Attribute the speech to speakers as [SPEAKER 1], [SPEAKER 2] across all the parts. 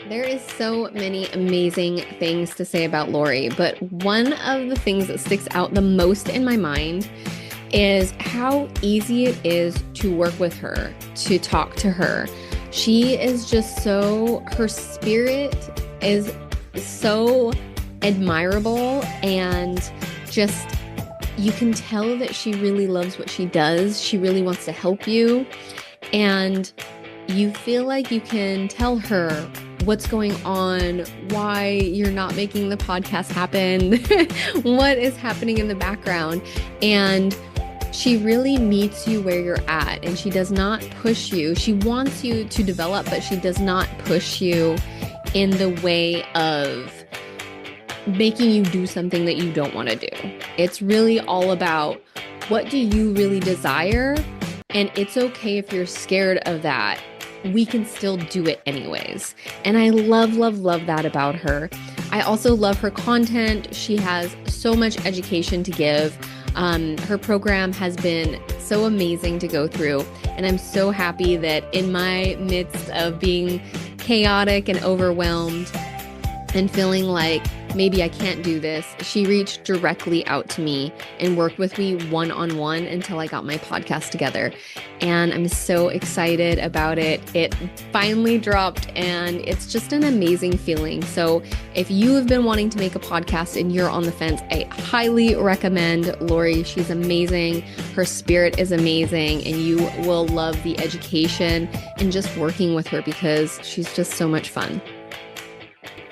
[SPEAKER 1] There is so many amazing things to say about Lori, but one of the things that sticks out the most in my mind is how easy it is to work with her, to talk to her. She is just her spirit is so admirable, and just you can tell that she really loves what she does. She really wants to help you, and you feel like you can tell her what's going on, why you're not making the podcast happen, what is happening in the background. And she really meets you where you're at, and she does not push you. She wants you to develop, but she does not push you in the way of making you do something that you don't want to do. It's really all about, what do you really desire? And it's okay if you're scared of that. We can still do it anyways. And I love, love, love that about her. I also love her content. She has so much education to give. Her program has been so amazing to go through. And I'm so happy that in my midst of being chaotic and overwhelmed and feeling like maybe I can't do this, she reached directly out to me and worked with me one-on-one until I got my podcast together. And I'm so excited about it. It finally dropped, and it's just an amazing feeling. So if you have been wanting to make a podcast and you're on the fence, I highly recommend Lori. She's amazing. Her spirit is amazing, and you will love the education and just working with her because she's just so much fun.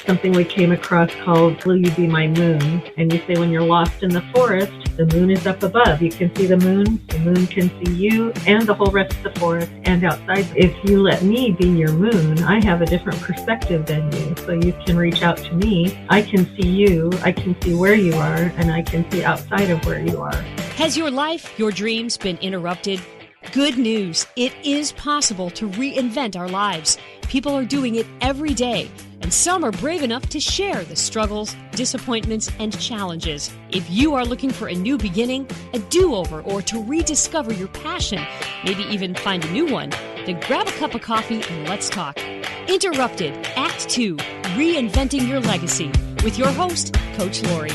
[SPEAKER 2] Something we came across called Will You Be My Moon? And you say when you're lost in the forest, the moon is up above. You can see the moon can see you and the whole rest of the forest and outside. If you let me be your moon, I have a different perspective than you. So you can reach out to me. I can see you, I can see where you are, and I can see outside of where you are.
[SPEAKER 3] Has your life, your dreams been interrupted? Good news. It is possible to reinvent our lives. People are doing it every day, and some are brave enough to share the struggles, disappointments, and challenges. If you are looking for a new beginning, a do-over, or to rediscover your passion, maybe even find a new one, then grab a cup of coffee and let's talk. Interrupted, Act 2, Reinventing Your Legacy, with your host, Coach Lori.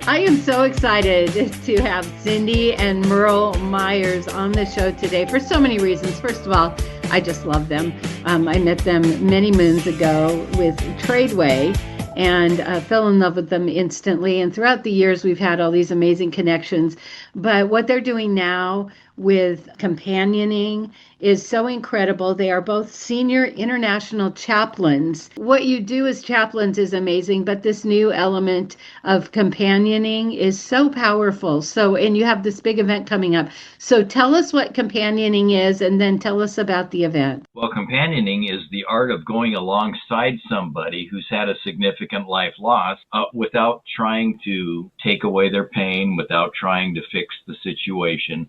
[SPEAKER 4] I am so excited to have Cindy and Merle Meyers on the show today for so many reasons. First of all, I just love them. I met them many moons ago with Tradeway and fell in love with them instantly. And throughout the years, we've had all these amazing connections. But what they're doing now with companioning is so incredible. They are both senior international chaplains. What you do as chaplains is amazing, but this new element of companioning is so powerful. And you have this big event coming up. So tell us what companioning is, and then tell us about the event.
[SPEAKER 5] Well, companioning is the art of going alongside somebody who's had a significant life loss without trying to take away their pain, without trying to fix the situation,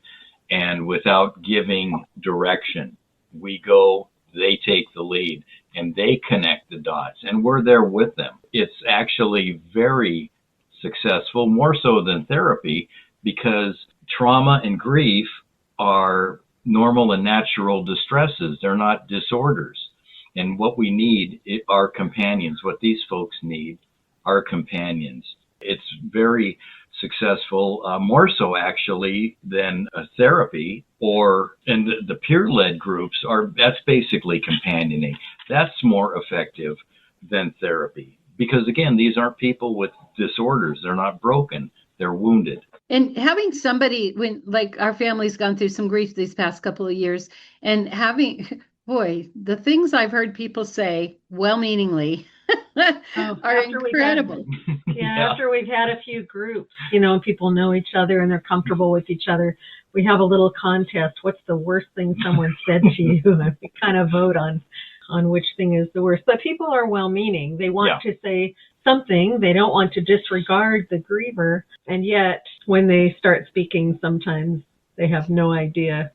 [SPEAKER 5] and without giving direction. We go, they take the lead, and they connect the dots, and we're there with them. It's actually very successful, more so than therapy, because trauma and grief are normal and natural distresses. They're not disorders. And what we need are companions. What these folks need are companions. It's very successful, more so actually than a therapy, and the peer-led groups that's basically companioning. That's more effective than therapy because, again, these aren't people with disorders. They're not broken. They're wounded.
[SPEAKER 4] And having somebody, like our family's gone through some grief these past couple of years, and boy, the things I've heard people say well-meaningly are incredible.
[SPEAKER 2] After we've had a few groups, and people know each other and they're comfortable with each other, we have a little contest. What's the worst thing someone said to you? And we kind of vote on which thing is the worst. But people are well-meaning. They want to say something. They don't want to disregard the griever. And yet, when they start speaking, sometimes they have no idea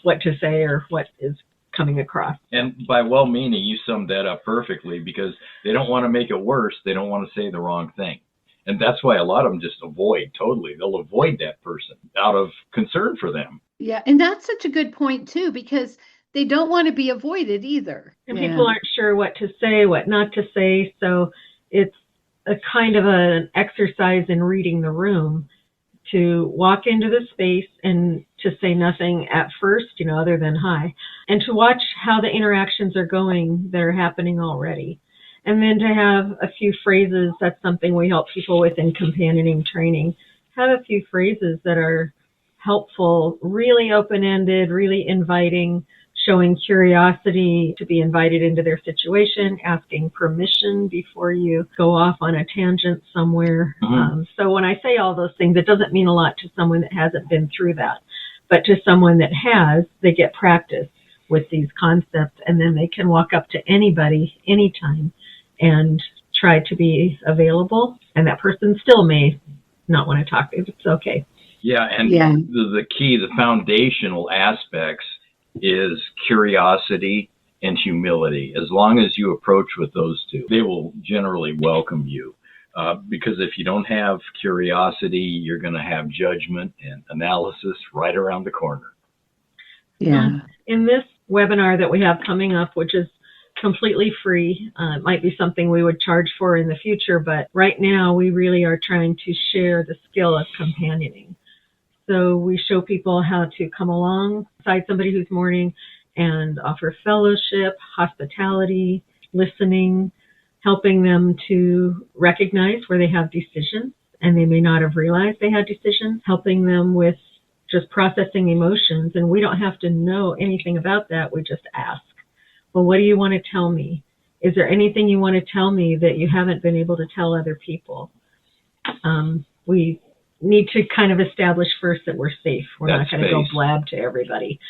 [SPEAKER 2] what to say or what is coming across.
[SPEAKER 5] And by well-meaning, you summed that up perfectly, because they don't want to make it worse. They don't want to say the wrong thing. And that's why a lot of them just avoid totally. They'll avoid that person out of concern for them.
[SPEAKER 4] Yeah, and that's such a good point, too, because they don't want to be avoided either.
[SPEAKER 2] And people aren't sure what to say, what not to say. So it's a kind of an exercise in reading the room, to walk into the space and to say nothing at first, other than hi, and to watch how the interactions are going that are happening already. And then to have a few phrases. That's something we help people with in companioning training. Have a few phrases that are helpful, really open-ended, really inviting, showing curiosity to be invited into their situation, asking permission before you go off on a tangent somewhere. So when I say all those things, it doesn't mean a lot to someone that hasn't been through that. But to someone that has, they get practice with these concepts, and then they can walk up to anybody, anytime, and try to be available. And that person still may not want to talk. It's okay.
[SPEAKER 5] Yeah, and the key, the foundational aspects is curiosity and humility. As long as you approach with those two, they will generally welcome you. Because if you don't have curiosity, you're going to have judgment and analysis right around the corner.
[SPEAKER 4] Yeah.
[SPEAKER 2] In this webinar that we have coming up, which is completely free, it might be something we would charge for in the future, but right now we really are trying to share the skill of companioning. So we show people how to come alongside somebody who's mourning and offer fellowship, hospitality, listening, helping them to recognize where they have decisions and they may not have realized they had decisions, helping them with just processing emotions. And we don't have to know anything about that. We just ask, well, what do you want to tell me? Is there anything you want to tell me that you haven't been able to tell other people? We need to kind of establish first that we're safe. We're not going to go blab to everybody.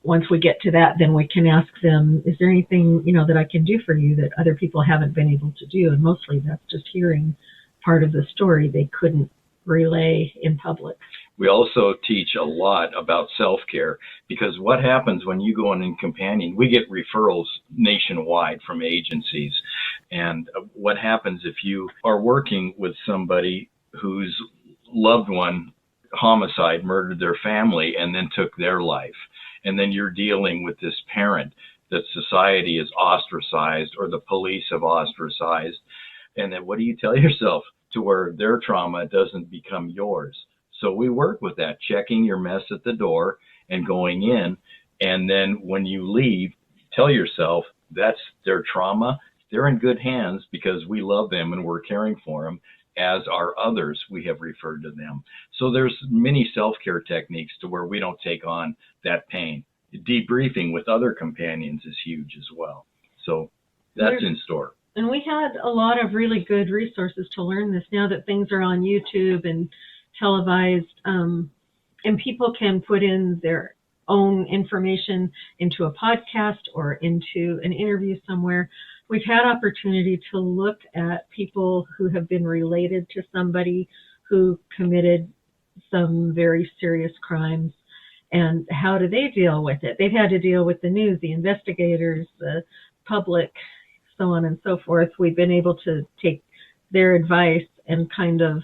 [SPEAKER 2] Once we get to that, then we can ask them, is there anything, that I can do for you that other people haven't been able to do? And mostly that's just hearing part of the story they couldn't relay in public.
[SPEAKER 5] We also teach a lot about self-care, because what happens when you go in companion, we get referrals nationwide from agencies. And what happens if you are working with somebody whose loved one homicide, murdered their family, and then took their life. And then you're dealing with this parent that society has ostracized or the police have ostracized. And then what do you tell yourself to where their trauma doesn't become yours? So we work with that, checking your mess at the door and going in. And then when you leave, tell yourself that's their trauma. They're in good hands because we love them and we're caring for them, as are others we have referred to them. So there's many self-care techniques to where we don't take on that pain. Debriefing with other companions is huge as well. So that's in store.
[SPEAKER 2] And we had a lot of really good resources to learn this now that things are on YouTube and televised, and people can put in their own information into a podcast or into an interview somewhere. We've had opportunity to look at people who have been related to somebody who committed some very serious crimes, and how do they deal with it? They've had to deal with the news, the investigators, the public, so on and so forth. We've been able to take their advice and kind of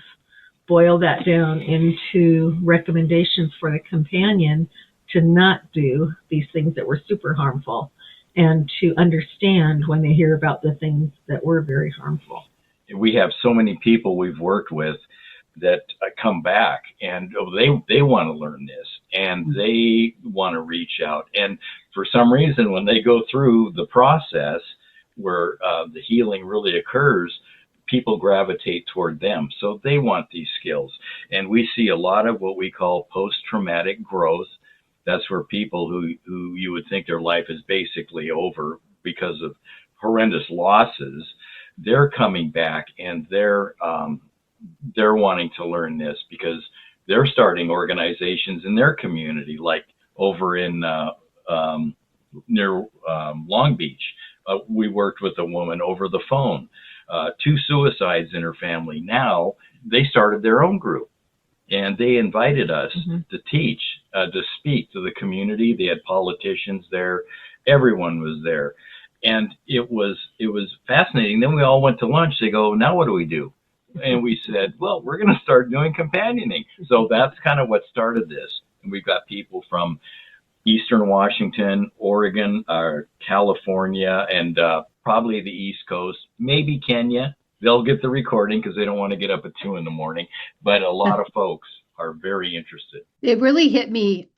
[SPEAKER 2] boil that down into recommendations for the companion to not do these things that were super harmful, and to understand when they hear about the things that were very harmful.
[SPEAKER 5] We have so many people we've worked with that come back and they want to learn this and they want to reach out. And for some reason, when they go through the process where the healing really occurs, people gravitate toward them. So they want these skills. And we see a lot of what we call post-traumatic growth. That's where people who you would think their life is basically over because of horrendous losses, they're coming back and they're wanting to learn this because they're starting organizations in their community, like over in near Long Beach. We worked with a woman over the phone, 2 suicides in her family. Now they started their own group. And they invited us to teach, to speak to the community. They had politicians there. Everyone was there. And it was fascinating. Then we all went to lunch. They go, now what do we do? And we said, well, we're going to start doing companioning. So that's kind of what started this. And we've got people from Eastern Washington, Oregon, California, and probably the East Coast, maybe Kenya. They'll get the recording because they don't want to get up at 2 a.m. But a lot of folks are very interested.
[SPEAKER 4] It really hit me.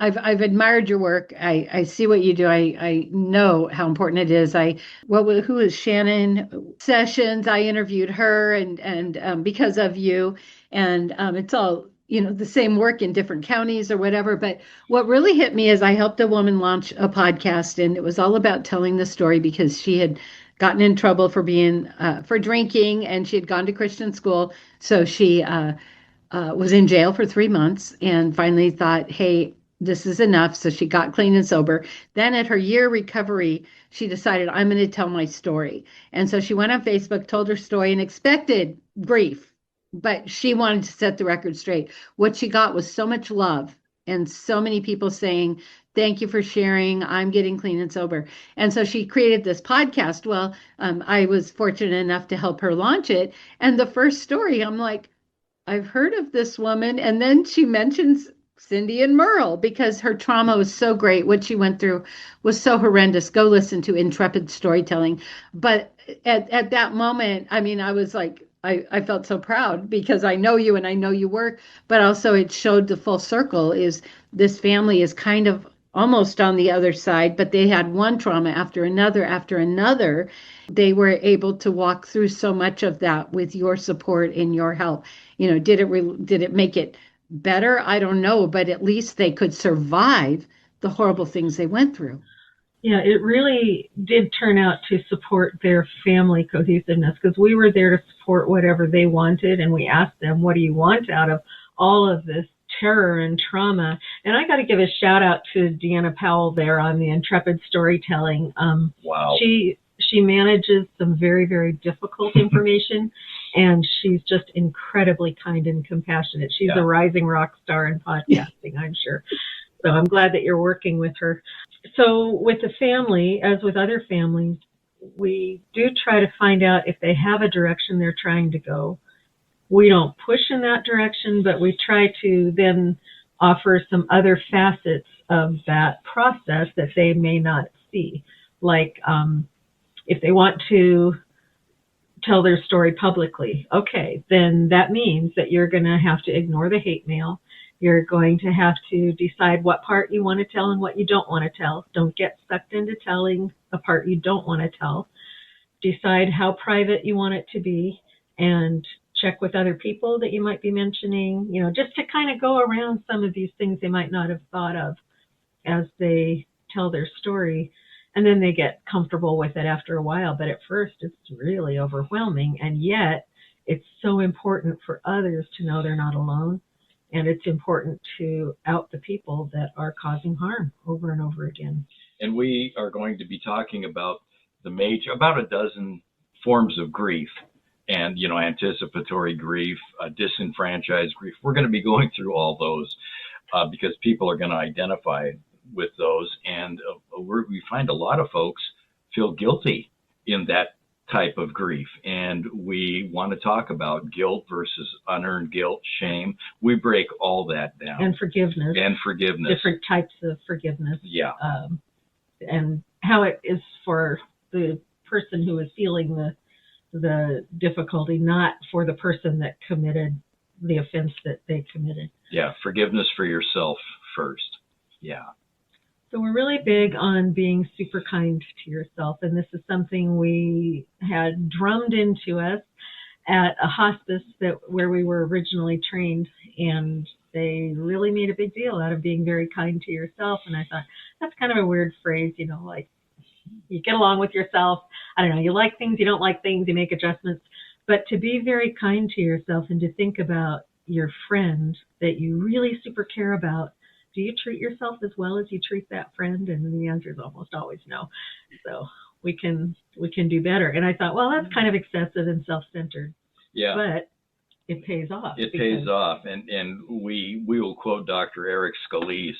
[SPEAKER 4] I've admired your work. I see what you do. I know how important it is. Who is Shannon Sessions? I interviewed her and because of you, and it's all, the same work in different counties or whatever. But what really hit me is I helped a woman launch a podcast, and it was all about telling the story because she had gotten in trouble for drinking, and she had gone to Christian school. So she was in jail for 3 months and finally thought, hey, this is enough. So she got clean and sober. Then at her year recovery, she decided, I'm going to tell my story. And so she went on Facebook, told her story, and expected grief, but she wanted to set the record straight. What she got was so much love and so many people saying, thank you for sharing. I'm getting clean and sober. And so she created this podcast. Well, I was fortunate enough to help her launch it. And the first story, I'm like, I've heard of this woman. And then she mentions Cindy and Merle because her trauma was so great. What she went through was so horrendous. Go listen to Intrepid Storytelling. But at that moment, I mean, I was like, I felt so proud because I know you and I know you work, but also it showed the full circle is this family is kind of almost on the other side, but they had one trauma after another. They were able to walk through so much of that with your support and your help. Did it make it better? I don't know, but at least they could survive the horrible things they went through.
[SPEAKER 2] Yeah, it really did turn out to support their family cohesiveness because we were there to support whatever they wanted, and we asked them, what do you want out of all of this terror and trauma? And I got to give a shout out to Deanna Powell there on the Intrepid Storytelling.
[SPEAKER 5] Wow.
[SPEAKER 2] She manages some very, very difficult information, and she's just incredibly kind and compassionate. She's a rising rock star in podcasting, I'm sure. So I'm glad that you're working with her. So with the family, as with other families, we do try to find out if they have a direction they're trying to go. We don't push in that direction, but we try to then offer some other facets of that process that they may not see. Like if they want to tell their story publicly, okay, then that means that you're going to have to ignore the hate mail. You're going to have to decide what part you want to tell and what you don't want to tell. Don't get sucked into telling a part you don't want to tell. Decide how private you want it to be and check with other people that you might be mentioning, just to kind of go around some of these things they might not have thought of as they tell their story. And then they get comfortable with it after a while. But at first, it's really overwhelming. And yet, it's so important for others to know they're not alone. And it's important to out the people that are causing harm over and over again.
[SPEAKER 5] And we are going to be talking about about a dozen forms of grief and, anticipatory grief, disenfranchised grief. We're going to be going through all those because people are going to identify with those. And we find a lot of folks feel guilty in that type of grief. And we want to talk about guilt versus unearned guilt, shame. We break all that down.
[SPEAKER 2] And forgiveness. Different types of forgiveness.
[SPEAKER 5] Yeah.
[SPEAKER 2] And how it is for the person who is feeling the difficulty, not for the person that committed the offense that they committed.
[SPEAKER 5] Yeah. Forgiveness for yourself first. Yeah.
[SPEAKER 2] So we're really big on being super kind to yourself. And this is something we had drummed into us at a hospice where we were originally trained. And they really made a big deal out of being very kind to yourself. And I thought, that's kind of a weird phrase, like you get along with yourself. I don't know, you like things, you don't like things, you make adjustments. But to be very kind to yourself and to think about your friend that you really super care about, do you treat yourself as well as you treat that friend? And the answer is almost always no. So we can do better. And I thought, well, that's kind of excessive and self-centered.
[SPEAKER 5] Yeah.
[SPEAKER 2] But it pays off.
[SPEAKER 5] It pays off. And we will quote Dr. Eric Scalise,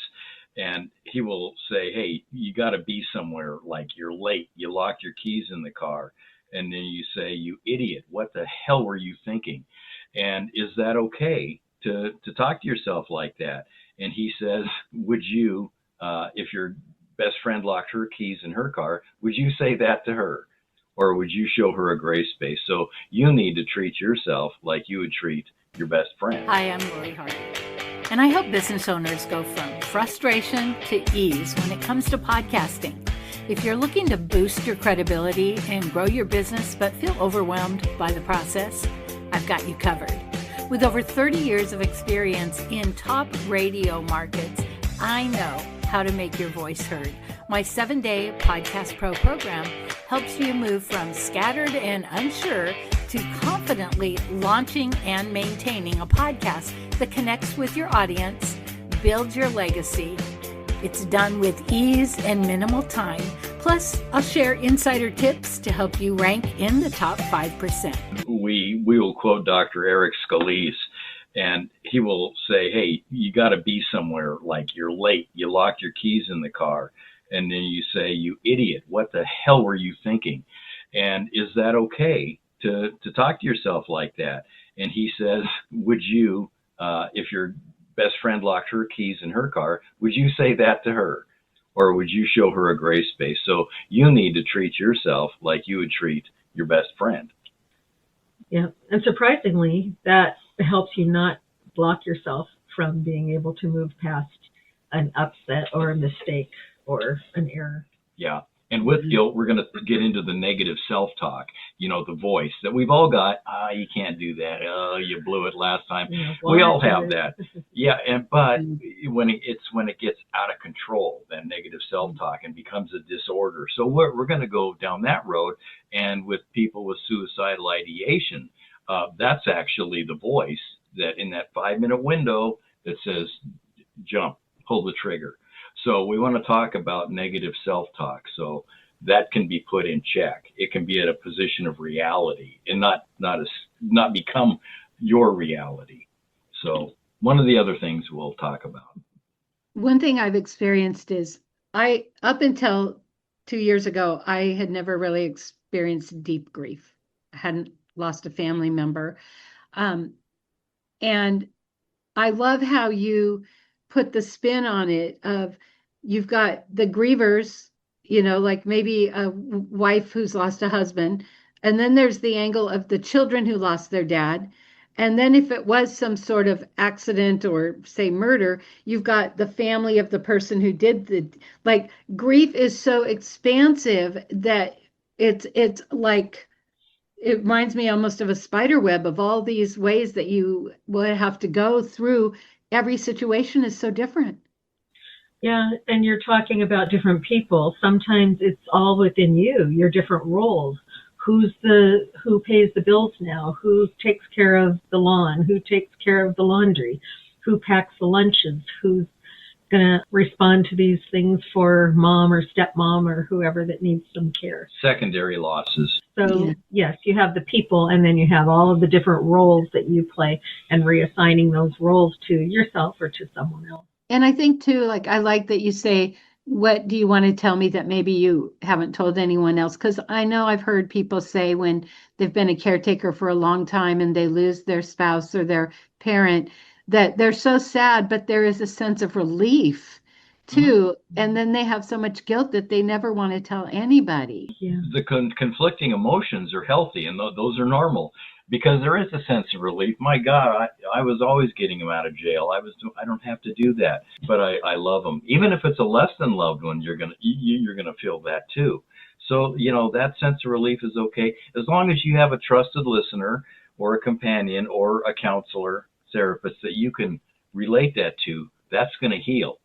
[SPEAKER 5] and he will say, hey, you got to be somewhere, like you're late. You locked your keys in the car. And then you say, you idiot, what the hell were you thinking? And is that okay to talk to yourself like that? And he says, would you if your best friend locked her keys in her car, would you say that to her? Or would you show her a gray space? So you need to treat yourself like you would treat your best friend.
[SPEAKER 6] Hi, I'm Lori Hardy, and I help business owners go from frustration to ease when it comes to podcasting. If you're looking to boost your credibility and grow your business but feel overwhelmed by the process, I've got you covered. With over 30 years of experience in top radio markets, I know how to make your voice heard. My 7-day Podcast Pro program helps you move from scattered and unsure to confidently launching and maintaining a podcast that connects with your audience, builds your legacy. It's done with ease and minimal time. Plus, I'll share insider tips to help you rank in the top 5%.
[SPEAKER 5] We will quote Dr. Eric Scalise, and he will say, hey, you got to be somewhere, like you're late, you locked your keys in the car, and then you say, you idiot, what the hell were you thinking? And is that okay to talk to yourself like that? And he says, would you, if your best friend locked her keys in her car, would you say that to her? Or would you show her a gray space? So you need to treat yourself like you would treat your best friend.
[SPEAKER 2] Yeah. And surprisingly, that helps you not block yourself from being able to move past an upset or a mistake or an error.
[SPEAKER 5] Yeah. And with guilt, we're going to get into the negative self-talk, the voice that we've all got. You can't do that. Oh, you blew it last time. Yeah, we all have that. Yeah. But when it gets out of control, that negative self-talk, and becomes a disorder. So we're going to go down that road. And with people with suicidal ideation, that's actually the voice that in that 5-minute window that says, jump, pull the trigger. So we want to talk about negative self-talk. So that can be put in check. It can be at a position of reality and not become your reality. So one of the other things we'll talk about.
[SPEAKER 4] One thing I've experienced is up until 2 years ago, I had never really experienced deep grief. I hadn't lost a family member. And I love how you put the spin on it of you've got the grievers, like maybe a wife who's lost a husband. And then there's the angle of the children who lost their dad. And then if it was some sort of accident or say murder, you've got the family of the person who did grief is so expansive that it's like, it reminds me almost of a spider web of all these ways that you would have to go through. Every situation is so different.
[SPEAKER 2] Yeah, and you're talking about different people. Sometimes it's all within you, your different roles. Who pays the bills now? Who takes care of the lawn? Who takes care of the laundry? Who packs the lunches? Who's going to respond to these things for mom or stepmom or whoever that needs some care?
[SPEAKER 5] Secondary losses.
[SPEAKER 2] So, yes, you have the people, and then you have all of the different roles that you play and reassigning those roles to yourself or to someone else.
[SPEAKER 4] And I think, too, I like that you say, what do you want to tell me that maybe you haven't told anyone else? Because I know I've heard people say when they've been a caretaker for a long time and they lose their spouse or their parent, that they're so sad, but there is a sense of relief too. And then they have so much guilt that they never want to tell anybody.
[SPEAKER 2] Yeah.
[SPEAKER 5] The conflicting emotions are healthy, and those are normal, because there is a sense of relief. My God, I was always getting him out of jail. I don't have to do that, but I love him. Even if it's a less than loved one, you're gonna feel that too. So that sense of relief is okay as long as you have a trusted listener or a companion or a counselor, therapist that you can relate that to. That's going to heal.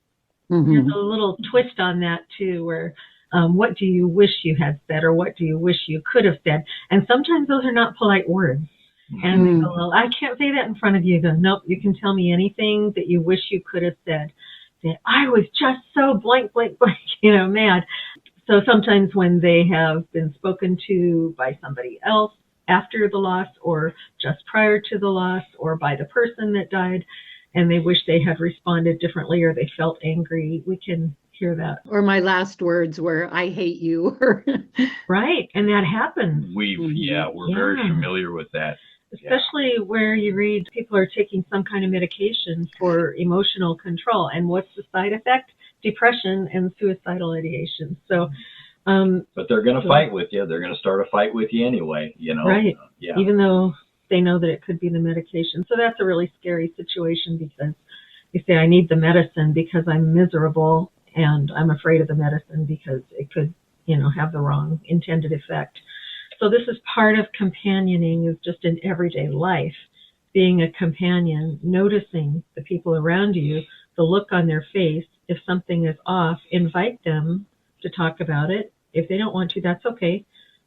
[SPEAKER 2] Mm-hmm. There's a little twist on that too, where what do you wish you had said, or what do you wish you could have said? And sometimes those are not polite words. And they go, well, I can't say that in front of you. Go, nope, you can tell me anything that you wish you could have said. Say, I was just so blank, mad. So sometimes when they have been spoken to by somebody else after the loss, or just prior to the loss, or by the person that died, and they wish they had responded differently, or they felt angry, we can hear that.
[SPEAKER 4] Or my last words were, I hate you.
[SPEAKER 2] Right. And that happens.
[SPEAKER 5] We're very familiar with that.
[SPEAKER 2] Especially where you read people are taking some kind of medication for emotional control. And what's the side effect? depression and suicidal ideation. So,
[SPEAKER 5] but they're going to fight with you. They're going to start a fight with you anyway,
[SPEAKER 2] Right.
[SPEAKER 5] Yeah.
[SPEAKER 2] Even though they know that it could be the medication. So that's a really scary situation, because you say, I need the medicine because I'm miserable, and I'm afraid of the medicine because it could, have the wrong intended effect. So this is part of companioning, is just in everyday life, being a companion, noticing the people around you, the look on their face. If something is off, invite them to talk about it. If they don't want to, that's okay.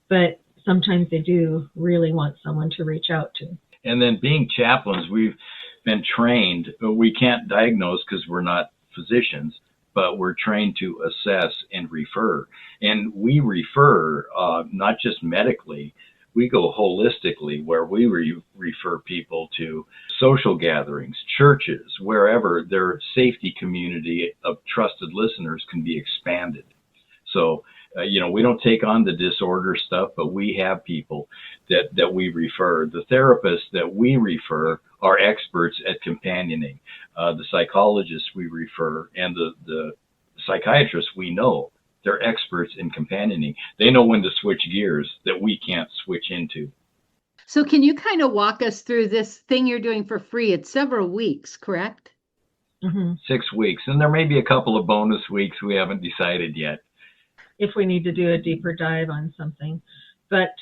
[SPEAKER 2] But sometimes they do really want someone to reach out to.
[SPEAKER 5] And then being chaplains, we've been trained. We can't diagnose because we're not physicians, but we're trained to assess and refer. And we refer not just medically, we go holistically, where we refer people to social gatherings, churches, wherever their safety community of trusted listeners can be expanded. So, we don't take on the disorder stuff, but we have people that we refer. The therapists that we refer are experts at companioning. The psychologists we refer, and the psychiatrists we know, they're experts in companioning. They know when to switch gears that we can't switch into.
[SPEAKER 4] So can you kind of walk us through this thing you're doing for free? It's several weeks, correct?
[SPEAKER 2] Mm-hmm.
[SPEAKER 5] 6 weeks. And there may be a couple of bonus weeks we haven't decided yet,
[SPEAKER 2] if we need to do a deeper dive on something. But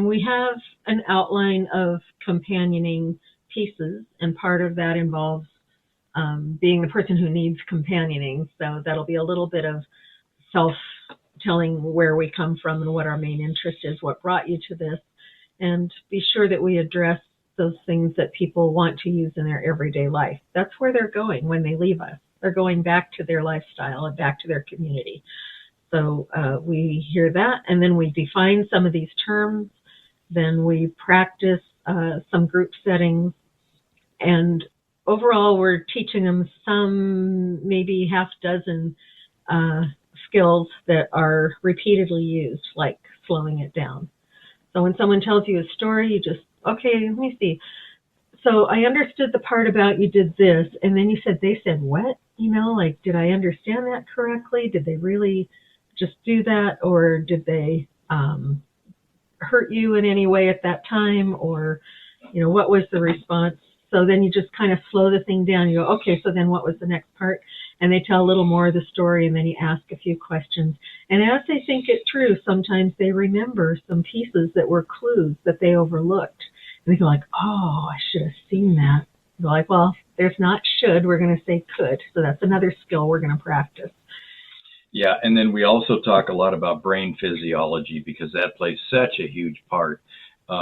[SPEAKER 2] we have an outline of companioning pieces, and part of that involves being the person who needs companioning. So that'll be a little bit of self-telling where we come from and what our main interest is, what brought you to this, and be sure that we address those things that people want to use in their everyday life. That's where they're going when they leave us. They're going back to their lifestyle and back to their community. So we hear that, and then we define some of these terms. Then we practice some group settings, and overall we're teaching them some, maybe half dozen skills that are repeatedly used, like slowing it down. So when someone tells you a story, you just, okay, let me see. So I understood the part about you did this, and then you said, they said what? Like, did I understand that correctly? Did they really just do that, or did they hurt you in any way at that time, or what was the response? So then you just kind of slow the thing down. You go, okay, so then what was the next part? And they tell a little more of the story, and then you ask a few questions. And as they think it through, sometimes they remember some pieces that were clues that they overlooked. And they go like, oh, I should have seen that. They're like, well, there's not should, we're going to say could. So that's another skill we're going to practice.
[SPEAKER 5] Yeah, and then we also talk a lot about brain physiology, because that plays such a huge part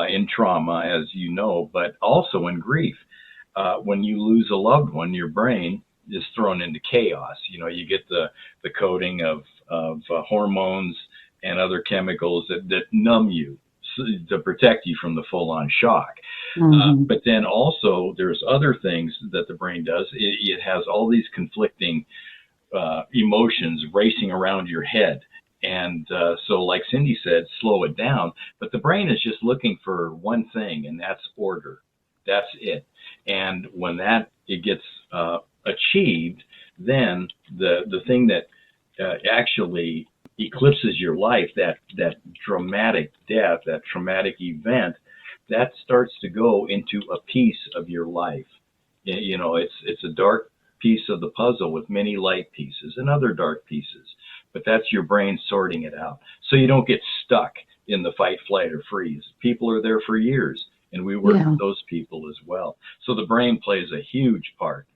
[SPEAKER 5] in trauma, as you know, but also in grief. When you lose a loved one, your brain is thrown into chaos. You get the coding of hormones and other chemicals that numb you to protect you from the full-on shock. Mm-hmm. But then also there's other things that the brain does. It has all these conflicting emotions racing around your head. And so like Cindy said, slow it down. But the brain is just looking for one thing, and that's order. That's it. And when it gets achieved, then the thing that actually eclipses your life, that dramatic death, that traumatic event, that starts to go into a piece of your life. It's a dark piece of the puzzle with many light pieces and other dark pieces, but that's your brain sorting it out. So you don't get stuck in the fight, flight, or freeze. People are there for years, and we work with those people as well. So the brain plays a huge part.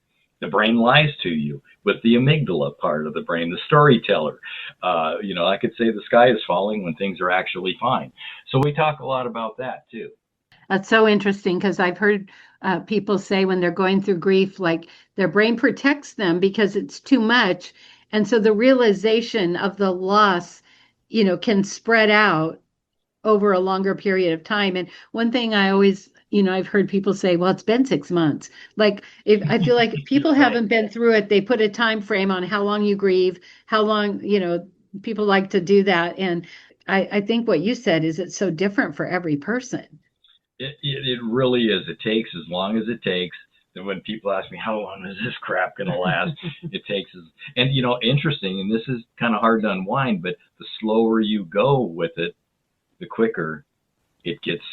[SPEAKER 5] The brain lies to you with the amygdala part of the brain, the storyteller. I could say the sky is falling when things are actually fine. So we talk a lot about that too.
[SPEAKER 4] That's so interesting, because I've heard people say when they're going through grief, like their brain protects them because it's too much. And so the realization of the loss, can spread out over a longer period of time. And one thing I always, I've heard people say, well, it's been 6 months. Like, if I feel like if people haven't been through it, they put a time frame on how long you grieve, how long, people like to do that. And I think what you said is it's so different for every person.
[SPEAKER 5] It really is. It takes as long as it takes. when people ask me, how long is this crap going to last? It takes us. And, interesting, and this is kind of hard to unwind, but the slower you go with it, the quicker it gets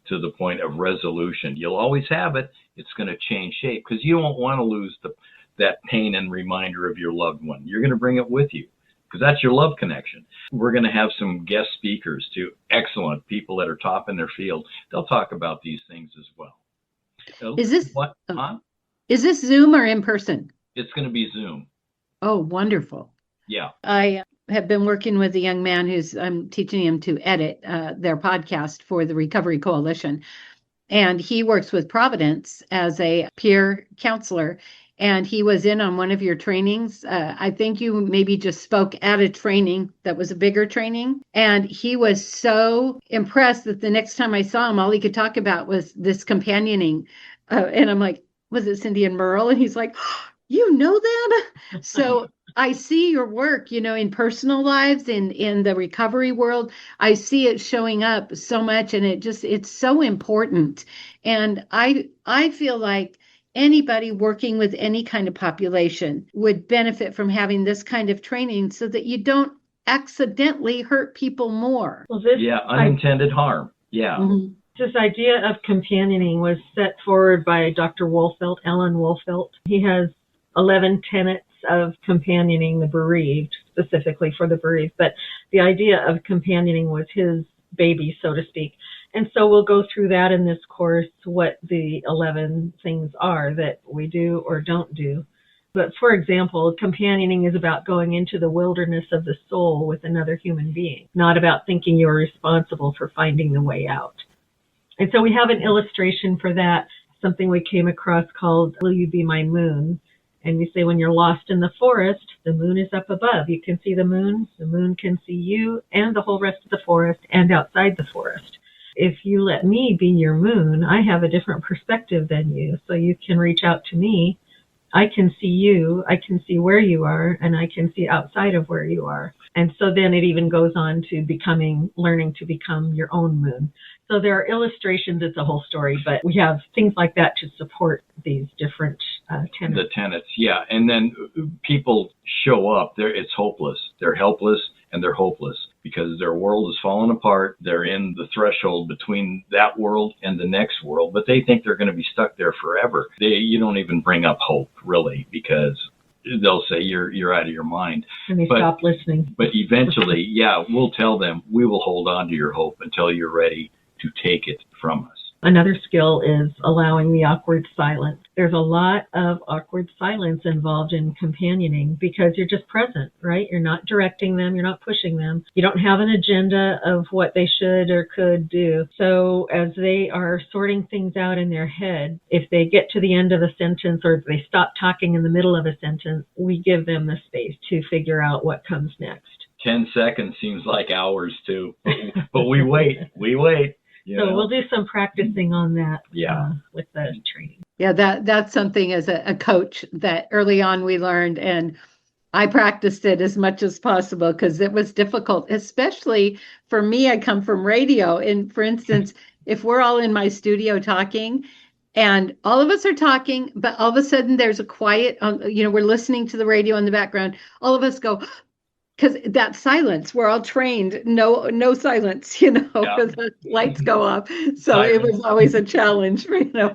[SPEAKER 5] to the point of resolution. You'll always have it. It's going to change shape because you don't want to lose that pain and reminder of your loved one. You're going to bring it with you because that's your love connection. We're going to have some guest speakers too, excellent people that are top in their field. They'll talk about these things as well.
[SPEAKER 4] Is this
[SPEAKER 5] what? Huh?
[SPEAKER 4] Is this Zoom or in person?
[SPEAKER 5] It's going to be Zoom.
[SPEAKER 4] Oh, wonderful.
[SPEAKER 5] Yeah.
[SPEAKER 4] I have been working with a young man I'm teaching him to edit their podcast for the Recovery Coalition. And he works with Providence as a peer counselor. And he was in on one of your trainings. I think you maybe just spoke at a training that was a bigger training. And he was so impressed that the next time I saw him, all he could talk about was this companioning. And I'm like, was it Cindy and Merle? And he's like, oh, you know them? So I see your work, in personal lives, in the recovery world. I see it showing up so much, and it's so important. And I feel like anybody working with any kind of population would benefit from having this kind of training so that you don't accidentally hurt people more.
[SPEAKER 2] Well,
[SPEAKER 5] unintended harm. Yeah.
[SPEAKER 2] Mm-hmm. This idea of companioning was set forward by Dr. Alan Wolfelt. He has 11 tenets of companioning the bereaved, specifically for the bereaved. But the idea of companioning was his baby, so to speak. And so we'll go through that in this course, what the 11 things are that we do or don't do. But for example, companioning is about going into the wilderness of the soul with another human being, not about thinking you're responsible for finding the way out. And so we have an illustration for that, something we came across called, Will You Be My Moon? And we say when you're lost in the forest, the moon is up above. You can see the moon can see you and the whole rest of the forest and outside the forest. If you let me be your moon, I have a different perspective than you. So you can reach out to me. I can see you. I can see where you are, and I can see outside of where you are. And so then it even goes on to learning to become your own moon. So there are illustrations. It's a whole story, but we have things like that to support these different tenets.
[SPEAKER 5] The tenets, yeah. And then people show up. It's hopeless. They're helpless and they're hopeless because their world is falling apart. They're in the threshold between that world and the next world, but they think they're going to be stuck there forever. You don't even bring up hope, really, because they'll say you're out of your mind.
[SPEAKER 2] And they stop listening.
[SPEAKER 5] But eventually, we'll tell them, we will hold on to your hope until you're ready to take it from us.
[SPEAKER 2] Another skill is allowing the awkward silence. There's a lot of awkward silence involved in companioning because you're just present, right? You're not directing them. You're not pushing them. You don't have an agenda of what they should or could do. So as they are sorting things out in their head, if they get to the end of a sentence or if they stop talking in the middle of a sentence, we give them the space to figure out what comes next.
[SPEAKER 5] 10 seconds seems like hours too, but we wait.
[SPEAKER 2] So we'll do some practicing on that with the training.
[SPEAKER 4] Yeah, that's something as a coach that early on we learned, and I practiced it as much as possible because it was difficult, especially for me. I come from radio. And for instance, if we're all in my studio talking and all of us are talking, but all of a sudden there's a quiet, we're listening to the radio in the background, all of us go, because that silence, we're all trained, no silence, because the lights go off. So it was always a challenge,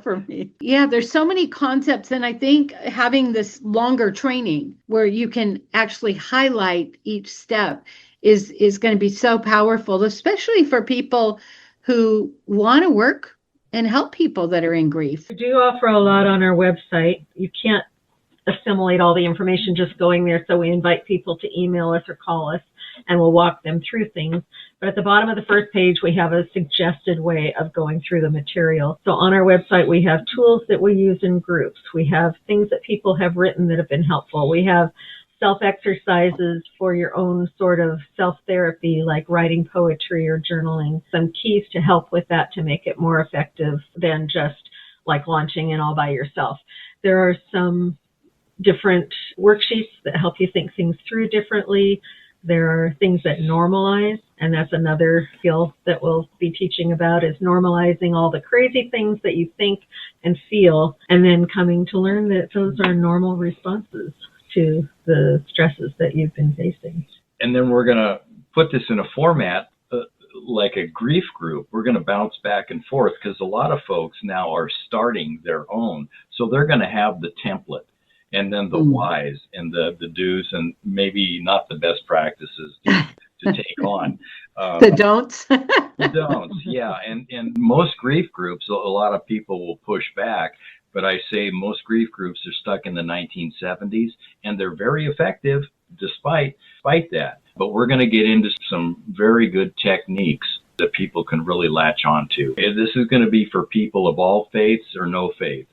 [SPEAKER 4] for me. Yeah, there's so many concepts. And I think having this longer training where you can actually highlight each step is going to be so powerful, especially for people who want to work and help people that are in grief.
[SPEAKER 2] We do offer a lot on our website. You can't assimilate all the information just going there. So we invite people to email us or call us and we'll walk them through things. But at the bottom of the first page, we have a suggested way of going through the material. So on our website, we have tools that we use in groups. We have things that people have written that have been helpful. We have self-exercises for your own sort of self-therapy, like writing poetry or journaling, some keys to help with that to make it more effective than just like launching in all by yourself. There are some different worksheets that help you think things through differently. There are things that normalize, and that's another skill that we'll be teaching about, is normalizing all the crazy things that you think and feel, and then coming to learn that those are normal responses to the stresses that you've been facing.
[SPEAKER 5] And then we're going to put this in a format like a grief group. We're going to bounce back and forth because a lot of folks now are starting their own. So they're going to have the template and then the whys and the do's and maybe not the best practices to take on.
[SPEAKER 4] The don'ts.
[SPEAKER 5] The don'ts, yeah. And most grief groups, a lot of people will push back. But I say most grief groups are stuck in the 1970s, and they're very effective despite that. But we're going to get into some very good techniques that people can really latch onto. This is going to be for people of all faiths or no faith.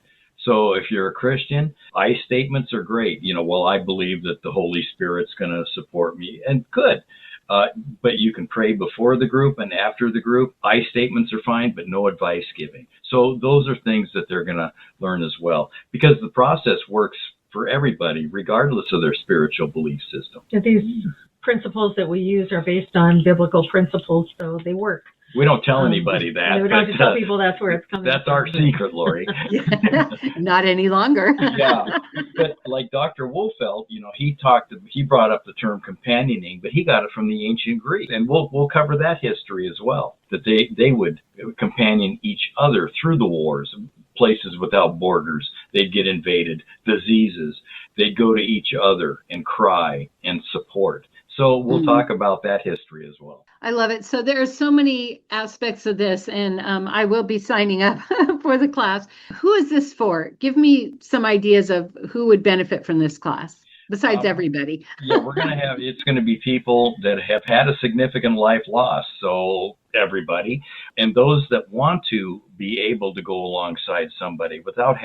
[SPEAKER 5] So if you're a Christian, I statements are great. Well, I believe that the Holy Spirit's going to support me, and good. But you can pray before the group and after the group. I statements are fine, but no advice giving. So those are things that they're going to learn as well, because the process works for everybody, regardless of their spiritual belief system.
[SPEAKER 2] These principles that we use are based on biblical principles, so they work.
[SPEAKER 5] We don't tell anybody that.
[SPEAKER 2] We don't have to tell people that's where it's coming
[SPEAKER 5] That's
[SPEAKER 2] from.
[SPEAKER 5] our secret, Lori.
[SPEAKER 4] Not any longer.
[SPEAKER 5] Yeah, but like Dr. Wolfeld, he brought up the term companioning, but he got it from the ancient Greek, and we'll cover that history as well. That they would companion each other through the wars, places without borders. They'd get invaded, diseases. They'd go to each other and cry and support. So we'll talk about that history as well.
[SPEAKER 4] I love it. So there are so many aspects of this, and I will be signing up for the class. Who is this for? Give me some ideas of who would benefit from this class, besides everybody.
[SPEAKER 5] Yeah, it's going to be people that have had a significant life loss, so everybody, and those that want to be able to go alongside somebody without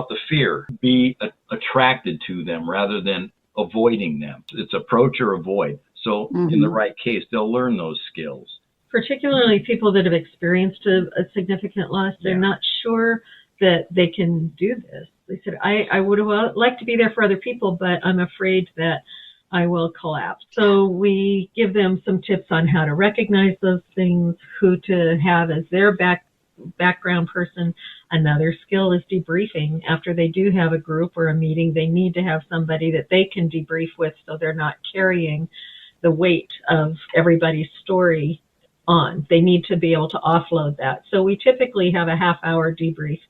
[SPEAKER 5] the fear, be attracted to them rather than avoiding them. It's approach or avoid. So in the right case, they'll learn those skills.
[SPEAKER 2] Particularly people that have experienced a significant loss, they're not sure that they can do this. They said, I would like to be there for other people, but I'm afraid that I will collapse. So we give them some tips on how to recognize those things, who to have as their background person. Another skill is debriefing. After they do have a group or a meeting, they need to have somebody that they can debrief with so they're not carrying the weight of everybody's story on. They need to be able to offload that. So we typically have a half-hour debrief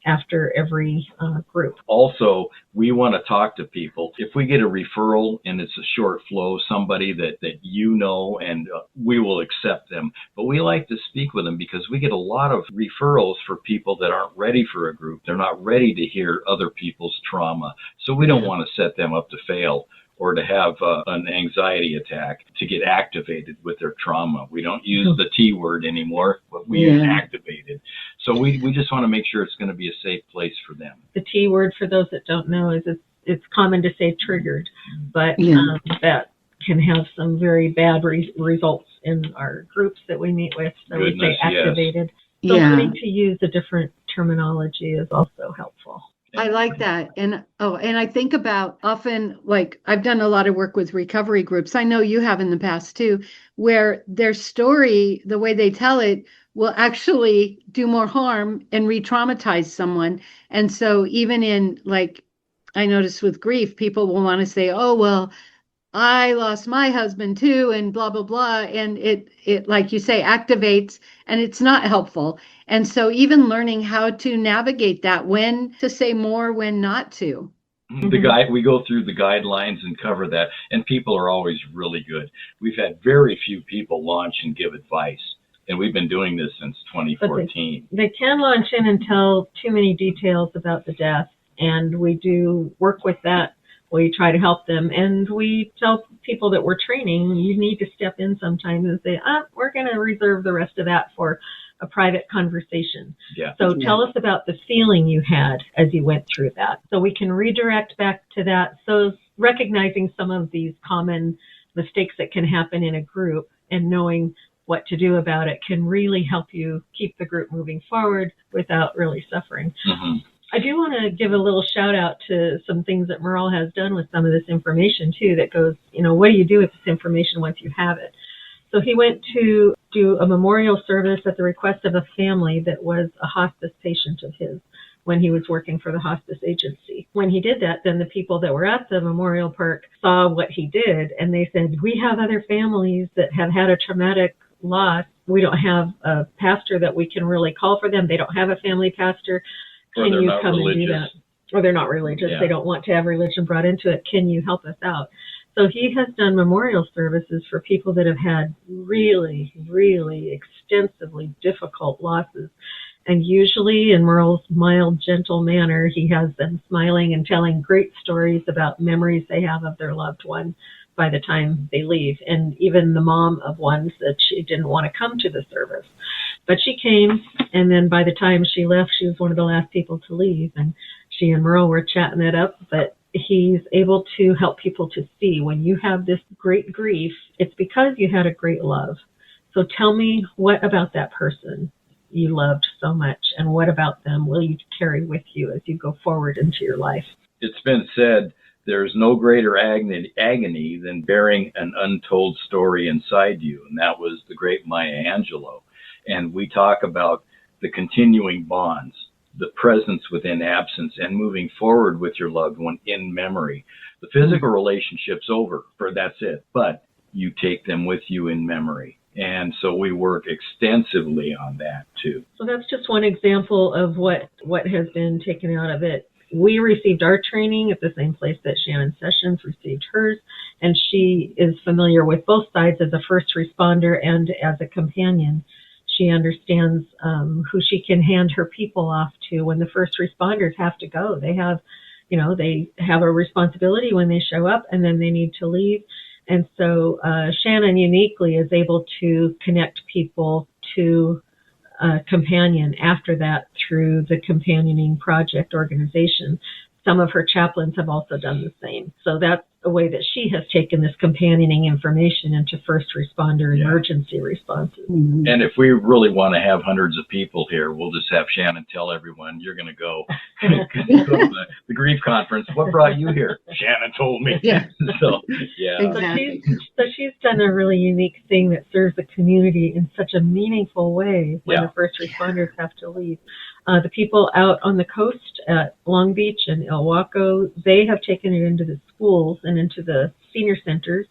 [SPEAKER 2] after every group.
[SPEAKER 5] Also, we want to talk to people. If we get a referral and it's a short flow, somebody that and we will accept them. But we like to speak with them because we get a lot of referrals for people that aren't ready for a group. They're not ready to hear other people's trauma. So we don't want to set them up to fail or to have an anxiety attack, to get activated with their trauma. We don't use the T word anymore, but we use activated. So we just want to make sure it's going to be a safe place for them.
[SPEAKER 2] The T word, for those that don't know, is it's common to say triggered, but that can have some very bad results in our groups that we meet with. So we say activated. Yes. So learning to use a different terminology is also helpful.
[SPEAKER 4] I like that. And I think about often, like, I've done a lot of work with recovery groups. I know you have in the past too, where their story, the way they tell it, will actually do more harm and re-traumatize someone. And so even in, like, I noticed with grief, people will want to say, oh, well, I lost my husband too, and blah, blah, blah. And it, like you say, activates, and it's not helpful. And so even learning how to navigate that, when to say more, when not to.
[SPEAKER 5] We go through the guidelines and cover that, and people are always really good. We've had very few people launch and give advice, and we've been doing this since 2014.
[SPEAKER 2] They can launch in and tell too many details about the death, and we do work with that. We try to help them, and we tell people that we're training, you need to step in sometimes and say, we're going to reserve the rest of that for a private conversation.
[SPEAKER 5] Yeah.
[SPEAKER 2] So tell us about the feeling you had as you went through that. So we can redirect back to that. So recognizing some of these common mistakes that can happen in a group and knowing what to do about it can really help you keep the group moving forward without really suffering.
[SPEAKER 5] Mm-hmm.
[SPEAKER 2] I do want to give a little shout out to some things that Merle has done with some of this information too, that goes, what do you do with this information once you have it? So he went to do a memorial service at the request of a family that was a hospice patient of his when he was working for the hospice agency. When he did that, then the people that were at the memorial park saw what he did, and they said, we have other families that have had a traumatic loss. We don't have a pastor that we can really call for them. They don't have a family pastor. Can you come and do that? Or they're not religious. Yeah. They don't want to have religion brought into it. Can you help us out? So he has done memorial services for people that have had really, really extensively difficult losses. And usually in Merle's mild, gentle manner, he has them smiling and telling great stories about memories they have of their loved one by the time they leave. And even the mom of one said she didn't want to come to the service. But she came, and then by the time she left, she was one of the last people to leave. And she and Merle were chatting it up, but he's able to help people to see when you have this great grief, it's because you had a great love. So tell me, what about that person you loved so much, and what about them will you carry with you as you go forward into your life?
[SPEAKER 5] It's been said there's no greater agony than bearing an untold story inside you, and that was the great Maya Angelou. And we talk about the continuing bonds, the presence within absence, and moving forward with your loved one in memory. The physical relationship's over, that's it, but you take them with you in memory. And so we work extensively on that too.
[SPEAKER 2] So that's just one example of what has been taken out of it. We received our training at the same place that Shannon Sessions received hers, and she is familiar with both sides as a first responder and as a companion. She understands who she can hand her people off to when the first responders have to go. They have, they have a responsibility when they show up, and then they need to leave. And so Shannon uniquely is able to connect people to a companion after that through the Companioning Project organization. Some of her chaplains have also done the same. So that's a way that she has taken this companioning information into first responder emergency responses.
[SPEAKER 5] Mm-hmm. And if we really want to have hundreds of people here, we'll just have Shannon tell everyone, you're going to go to the grief conference. What brought you here? Shannon told me.
[SPEAKER 4] Yeah.
[SPEAKER 5] So, yeah.
[SPEAKER 4] Exactly.
[SPEAKER 2] So she's done a really unique thing that serves the community in such a meaningful way when the first responders have to leave. The people out on the coast at Long Beach and El Waco, they have taken it into the schools and into the senior centers,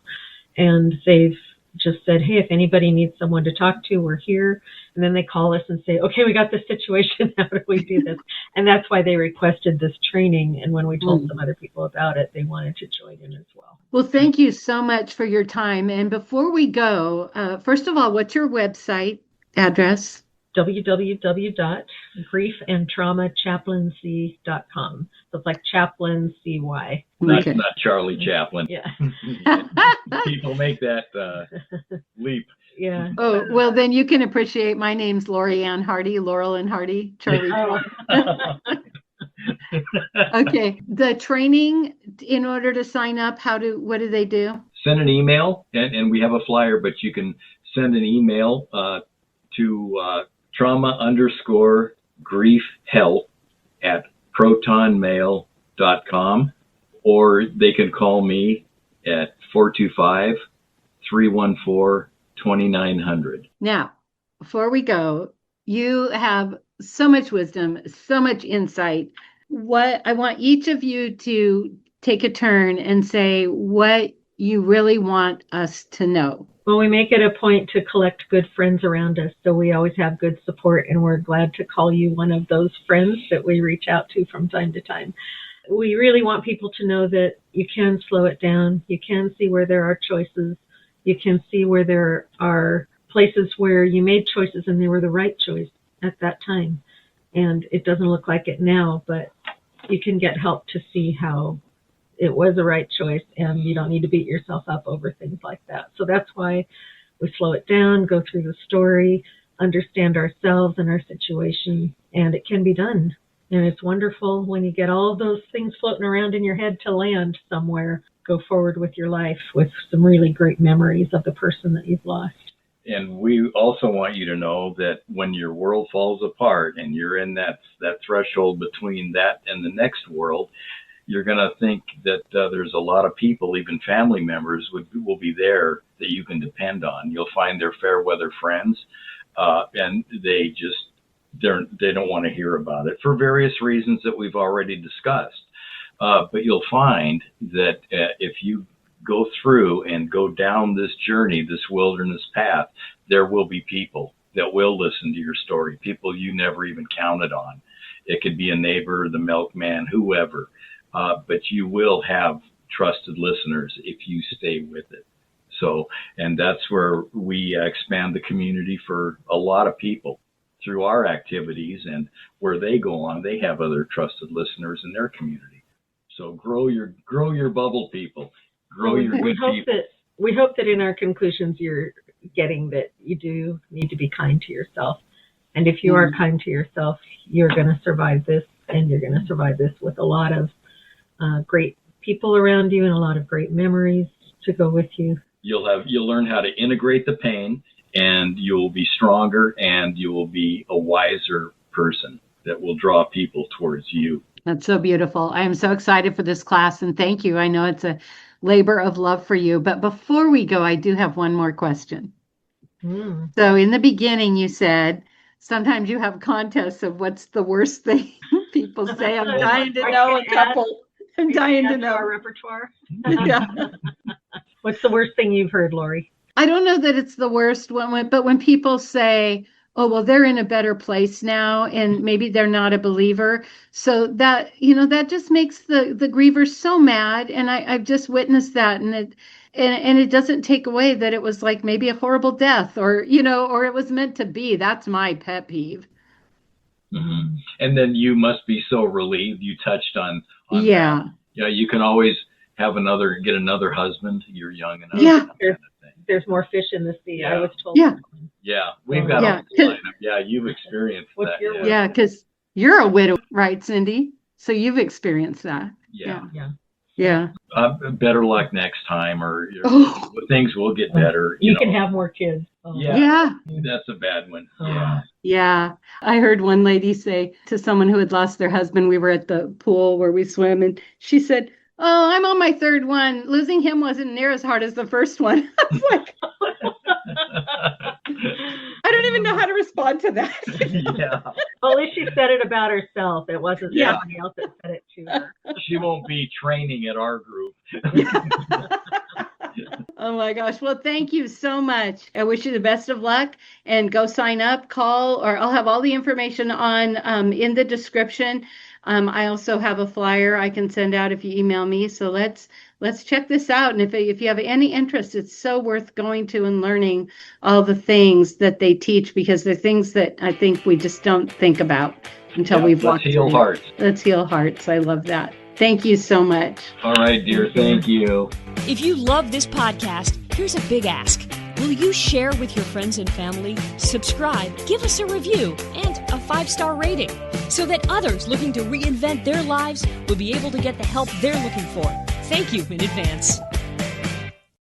[SPEAKER 2] and they've just said, hey, if anybody needs someone to talk to, we're here. And then they call us and say, okay, we got this situation. How do we do this? And that's why they requested this training. And when we told some other people about it, they wanted to join in as well.
[SPEAKER 4] Well, thank you so much for your time. And before we go, first of all, what's your website address?
[SPEAKER 2] www.griefandtraumachaplaincy.com. So it's like Chaplain CY.
[SPEAKER 5] Not Charlie Chaplin.
[SPEAKER 2] Yeah.
[SPEAKER 5] People make that leap.
[SPEAKER 2] Yeah.
[SPEAKER 4] Oh, well, then you can appreciate my name's Lori Ann Hardy, Laurel and Hardy, Charlie. Okay. The training, in order to sign up, what do they do?
[SPEAKER 5] Send an email, and we have a flyer, but you can send an email to trauma_griefhelp@protonmail.com, or they can call me at 425-314-2900.
[SPEAKER 4] Now, before we go, you have so much wisdom, so much insight. What I want each of you to take a turn and say what you really want us to know.
[SPEAKER 2] Well, we make it a point to collect good friends around us, so we always have good support, and we're glad to call you one of those friends that we reach out to from time to time. We really want people to know that you can slow it down. You can see where there are choices. You can see where there are places where you made choices and they were the right choice at that time. And it doesn't look like it now, but you can get help to see how it was the right choice, and you don't need to beat yourself up over things like that. So that's why we slow it down, go through the story, understand ourselves and our situation, and it can be done. And it's wonderful when you get all of those things floating around in your head to land somewhere. Go forward with your life with some really great memories of the person that you've lost.
[SPEAKER 5] And we also want you to know that when your world falls apart and you're in that threshold between that and the next world, you're going to think that there's a lot of people, even family members, will be there that you can depend on. You'll find they're fair weather friends, and they don't want to hear about it for various reasons that we've already discussed. But you'll find that if you go through and go down this journey, this wilderness path, there will be people that will listen to your story, people you never even counted on. It could be a neighbor, the milkman, whoever. But you will have trusted listeners if you stay with it. So, and that's where we expand the community for a lot of people through our activities, and where they go on, they have other trusted listeners in their community. So grow your bubble, people. Grow your good people.
[SPEAKER 2] We hope that in our conclusions you're getting that you do need to be kind to yourself. And if you are kind to yourself, you're going to survive this, and you're going to survive this with a lot of great people around you and a lot of great memories to go with you.
[SPEAKER 5] You'll learn how to integrate the pain, and you'll be stronger, and you will be a wiser person that will draw people towards you.
[SPEAKER 4] That's so beautiful. I am so excited for this class, and thank you. I know it's a labor of love for you. But before we go, I do have one more question. So in the beginning, you said sometimes you have contests of what's the worst thing people say. I'm dying to know a couple. I'm dying to know.
[SPEAKER 2] Our repertoire.
[SPEAKER 4] Yeah.
[SPEAKER 2] What's the worst thing you've heard, Lori?
[SPEAKER 4] I don't know that it's the worst one, but when people say, oh, well, they're in a better place now, and maybe they're not a believer. So that, that just makes the grievers so mad. And I've just witnessed that. And it doesn't take away that it was like maybe a horrible death or it was meant to be. That's my pet peeve.
[SPEAKER 5] Mm-hmm. And then you must be so relieved you touched on
[SPEAKER 4] yeah.
[SPEAKER 5] That. Yeah, you can always get another husband. You're young enough.
[SPEAKER 4] Yeah.
[SPEAKER 5] Kind of thing.
[SPEAKER 2] There's more fish in the sea.
[SPEAKER 5] Yeah.
[SPEAKER 2] I was told.
[SPEAKER 4] Yeah.
[SPEAKER 5] Yeah, we've got a lineup. Yeah, you've experienced that.
[SPEAKER 4] Yeah, because you're a widow, right, Cindy? So you've experienced that. Yeah.
[SPEAKER 5] Better luck next time, or things will get better.
[SPEAKER 2] You can have more kids.
[SPEAKER 4] Yeah.
[SPEAKER 5] That's a bad one.
[SPEAKER 4] Yeah. I heard one lady say to someone who had lost their husband, we were at the pool where we swim, and she said, oh, I'm on my third one. Losing him wasn't near as hard as the first one. I was like, I don't even know how to respond to that.
[SPEAKER 5] Yeah.
[SPEAKER 2] Well, at least she said it about herself. It wasn't somebody else that said it to her.
[SPEAKER 5] She won't be training at our group.
[SPEAKER 4] Oh my gosh. Well, thank you so much. I wish you the best of luck, and go sign up, call, or I'll have all the information on in the description. I also have a flyer I can send out if you email me. So let's check this out. And if you have any interest, it's so worth going to and learning all the things that they teach, because they're things that I think we just don't think about until we've walked through.
[SPEAKER 5] Let's heal hearts.
[SPEAKER 4] Let's heal hearts. I love that. Thank you so much.
[SPEAKER 5] All right, dear. Thank you.
[SPEAKER 3] If you love this podcast, here's a big ask. Will you share with your friends and family, subscribe, give us a review, and a 5-star rating so that others looking to reinvent their lives will be able to get the help they're looking for? Thank you in advance.